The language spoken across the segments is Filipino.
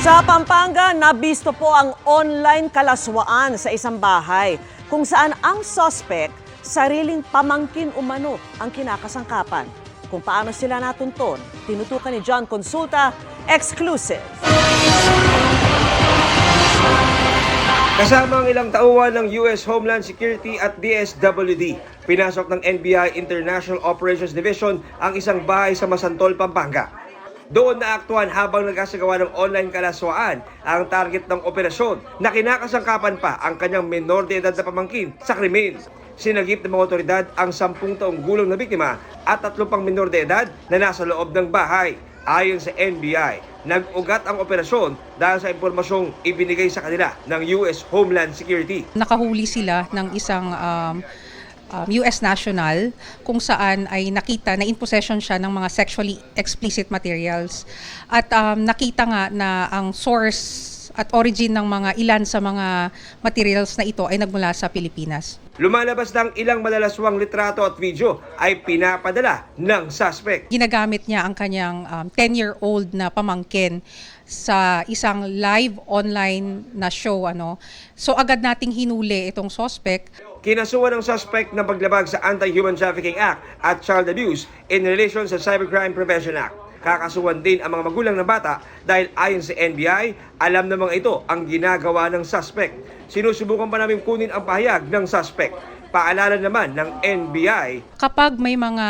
Sa Pampanga, nabisto po ang online kalaswaan sa isang bahay kung saan ang suspect sariling pamangkin umano ang kinakasangkapan. Kung paano sila natunton, tinutukan ni John Consulta, exclusive. Kasama ang ilang tauhan ng US Homeland Security at DSWD, pinasok ng NBI International Operations Division ang isang bahay sa Masantol, Pampanga. Doon naaktuhan habang nagkasagawa ng online kalaswaan ang target ng operasyon na kinakasangkapan pa ang kanyang menor de edad na pamangkin sa krimen. Sinagip ng mga otoridad ang 10 taong gulang na biktima at 3 pang menor de edad na nasa loob ng bahay. Ayon sa NBI, nag-ugat ang operasyon dahil sa impormasyong ibinigay sa kanila ng US Homeland Security. Nakahuli sila ng isang US national kung saan ay nakita na in possession siya ng mga sexually explicit materials. At nakita nga na ang source at origin ng mga ilan sa mga materials na ito ay nagmula sa Pilipinas. Lumalabas ng ilang malalaswang litrato at video ay pinapadala ng suspect. Ginagamit niya ang kanyang 10-year-old na pamangkin sa isang live online na show. So agad nating hinuli itong suspect. Kinasuhan ng suspect na paglabag sa Anti-Human Trafficking Act at Child Abuse in relation sa Cybercrime Prevention Act. Kakasuhan din ang mga magulang ng bata dahil ayon sa NBI, alam namang ito ang ginagawa ng suspect. Sinusubukan pa namin kunin ang pahayag ng suspect. Paalala naman ng NBI, Kapag may mga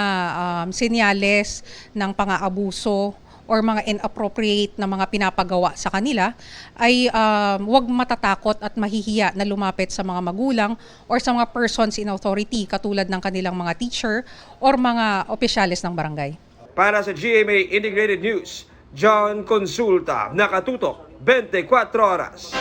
senyales ng pang-aabuso or mga inappropriate na mga pinapagawa sa kanila, ay huwag matatakot at mahihiya na lumapit sa mga magulang or sa mga persons in authority katulad ng kanilang mga teacher or mga opisyales ng barangay. para sa GMA Integrated News, John Consulta, nakatutok 24 oras.